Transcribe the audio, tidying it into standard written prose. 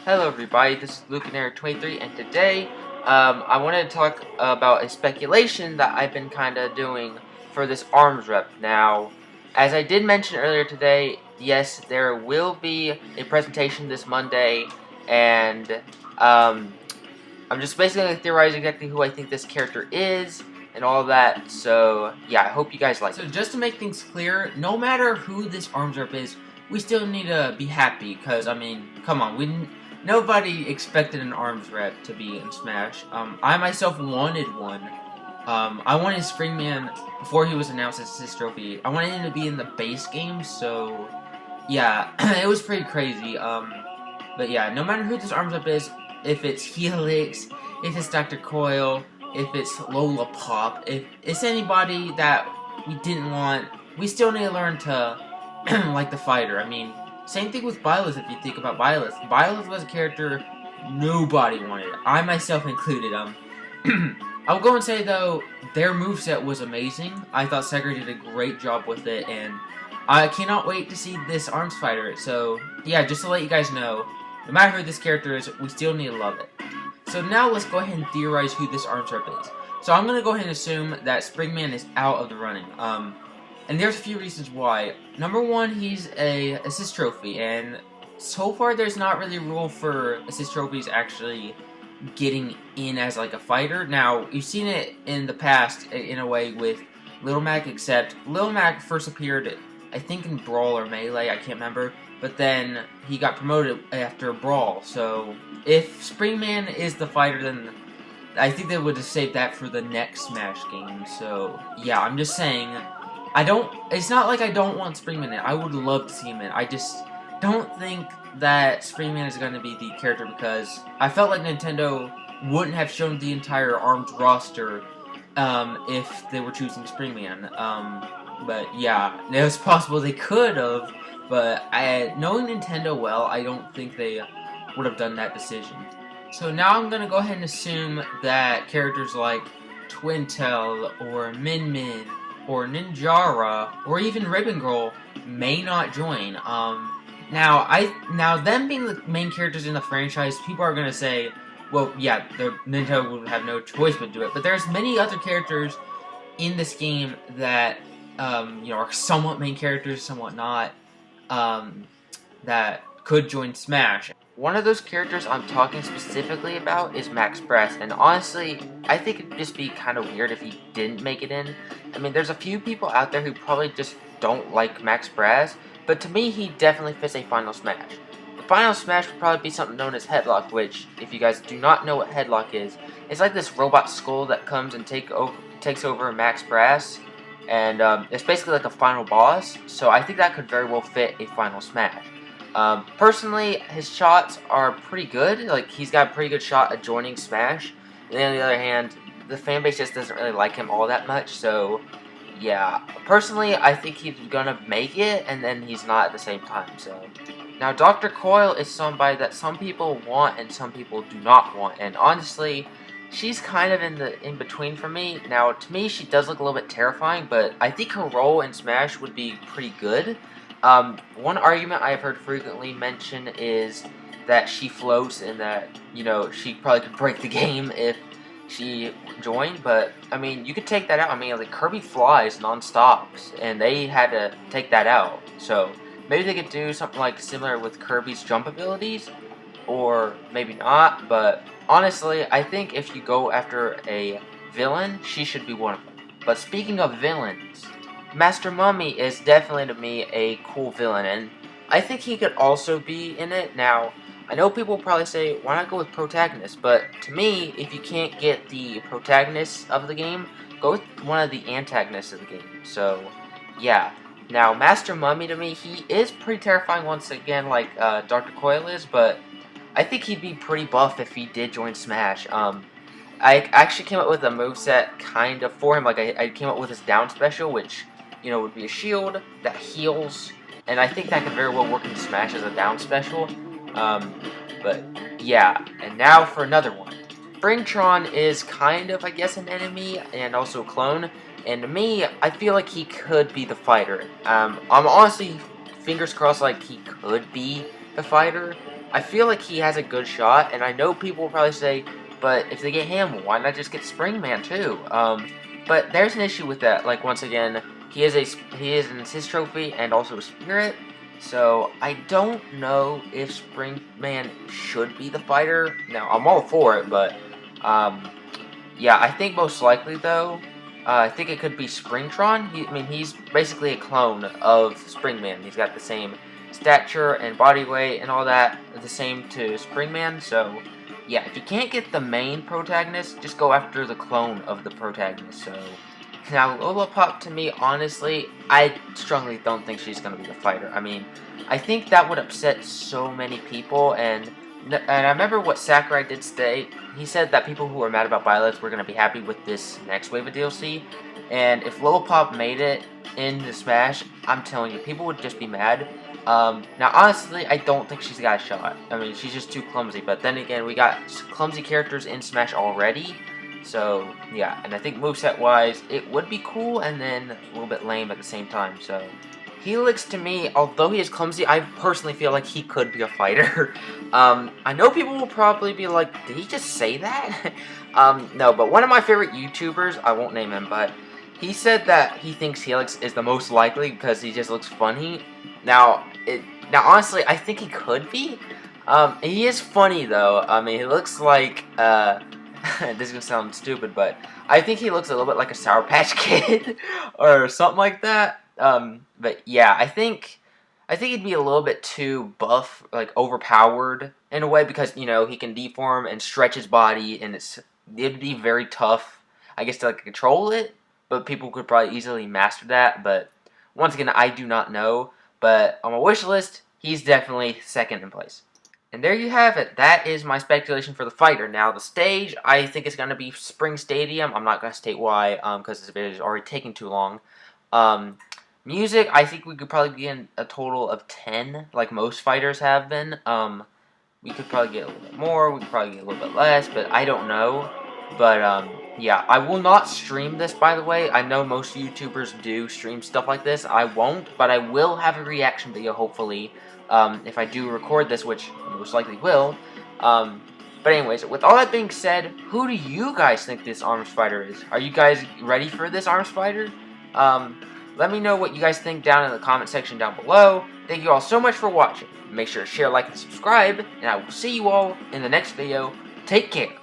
Hello everybody, this is Lukinator 23, and today I wanted to talk about a speculation that I've been kind of doing for this arms rep. Now, as I did mention earlier today, yes, there will be a presentation this Monday, and I'm just basically going to theorize exactly who I think this character is, and all that, so yeah, I hope you guys like it. So just to make things clear, no matter who this arms rep is, we still need to be happy, because, I mean, come on, nobody expected an arms rep to be in Smash. I myself wanted one. I wanted Springman before he was announced as his trophy. I wanted him to be in the base game, so yeah, it was pretty crazy. But yeah, no matter who this arms rep is, if it's Helix, if it's Dr. Coil, if it's Lola Pop, if it's anybody that we didn't want, we still need to learn to like the fighter. I mean, same thing with Byleth if you think about Byleth. Byleth was a character nobody wanted. I myself included. I'll go and say though, their moveset was amazing. I thought Segra did a great job with it, and I cannot wait to see this arms fighter. So yeah, just to let you guys know, no matter who this character is, we still need to love it. So now let's go ahead and theorize who this arms rep is. So I'm gonna go ahead and assume that Springman is out of the running. And there's a few reasons why. Number one, he's a assist trophy, and so far there's not really a rule for assist trophies actually getting in as like a fighter. Now, you've seen it in the past in a way with Little Mac, except Little Mac first appeared, I think, in Brawl or Melee, I can't remember, but then he got promoted after Brawl. So if Springman is the fighter, then I think they would have saved that for the next Smash game. So yeah, I'm just saying, it's not like I don't want Springman in. I would love to see him in. I just don't think that Springman is going to be the character, because I felt like Nintendo wouldn't have shown the entire ARMS roster if they were choosing Springman. But yeah, it was possible they could have, but knowing Nintendo well, I don't think they would have done that decision. So now I'm going to go ahead and assume that characters like Twintel or Min Min or Ninjara, or even Ribbon Girl may not join. Now them being the main characters in the franchise, people are gonna say, well, yeah, Nintendo would have no choice but to do it. But there's many other characters in this game that are somewhat main characters, somewhat not, that could join Smash. One of those characters I'm talking specifically about is Max Brass, and honestly, I think it'd just be kind of weird if he didn't make it in. I mean, there's a few people out there who probably just don't like Max Brass, but to me, he definitely fits a Final Smash. The Final Smash would probably be something known as Headlock, which, if you guys do not know what Headlock is, it's like this robot skull that comes and takes over Max Brass, and it's basically like a final boss, so I think that could very well fit a Final Smash. Personally, his shots are pretty good. Like, he's got a pretty good shot at joining Smash. And then on the other hand, the fanbase just doesn't really like him all that much. So, yeah. Personally, I think he's gonna make it, and then he's not at the same time. So, now Dr. Coil is somebody that some people want and some people do not want. And honestly, she's kind of in between for me. Now, to me, she does look a little bit terrifying, but I think her role in Smash would be pretty good. One argument I've heard frequently mentioned is that she floats and that, she probably could break the game if she joined, but, I mean, you could take that out. I mean, like, Kirby flies non-stops, and they had to take that out, so maybe they could do something, like, similar with Kirby's jump abilities, or maybe not, but honestly, I think if you go after a villain, she should be one of them. But speaking of villains, Master Mummy is definitely, to me, a cool villain, and I think he could also be in it. Now, I know people will probably say, why not go with protagonist? But to me, if you can't get the protagonist of the game, go with one of the antagonists of the game. So, yeah. Now, Master Mummy, to me, he is pretty terrifying once again, like Dr. Coil is, but I think he'd be pretty buff if he did join Smash. I actually came up with a moveset kind of for him. Like, I came up with his down special, which would be a shield that heals, and I think that could very well work in Smash as a down special. But yeah, and now for another one. Springtron is kind of, I guess, an enemy and also a clone, and to me, I feel like he could be the fighter. I'm honestly fingers crossed like he could be the fighter. I feel like he has a good shot, and I know people will probably say, but if they get him, why not just get Springman too? But there's an issue with that. Like, once again, he is an assist trophy and also a spirit. So I don't know if Springman should be the fighter. Now I'm all for it, but yeah, I think most likely though, I think it could be Springtron. I mean, he's basically a clone of Springman. He's got the same stature and body weight and all that, the same to Springman. So yeah, if you can't get the main protagonist, just go after the clone of the protagonist. So now, Lola Pop, to me, honestly, I strongly don't think she's going to be the fighter. I mean, I think that would upset so many people, and I remember what Sakurai did say. He said that people who are mad about Violets were going to be happy with this next wave of DLC, and if Lola Pop made it into Smash, I'm telling you, people would just be mad. Now, honestly, I don't think she's got a shot. I mean, she's just too clumsy, but then again, we got clumsy characters in Smash already. So, yeah, and I think moveset-wise, it would be cool and then a little bit lame at the same time. So, Helix, to me, although he is clumsy, I personally feel like he could be a fighter. I know people will probably be like, did he just say that? No, but one of my favorite YouTubers, I won't name him, but he said that he thinks Helix is the most likely because he just looks funny. Now, honestly, I think he could be. He is funny, though. I mean, he looks like, this is gonna sound stupid, but I think he looks a little bit like a Sour Patch Kid or something like that. But yeah, I think he'd be a little bit too buff, like overpowered in a way, because you know he can deform and stretch his body, and it'd be very tough, I guess, to like control it. But people could probably easily master that. But once again, I do not know. But on my wish list, he's definitely second in place. And there you have it. That is my speculation for the fighter. Now, the stage, I think it's going to be Spring Stadium. I'm not going to state why, because this video is already taking too long. Music, I think we could probably get in a total of 10, like most fighters have been. We could probably get a little bit more, we could probably get a little bit less, but I don't know. But, yeah, I will not stream this, by the way. I know most YouTubers do stream stuff like this. I won't, but I will have a reaction video, hopefully, if I do record this, which I most likely will. But anyways, with all that being said, who do you guys think this ARMS fighter is? Are you guys ready for this ARMS fighter? Let me know what you guys think down in the comment section down below. Thank you all so much for watching. Make sure to share, like, and subscribe, and I will see you all in the next video. Take care.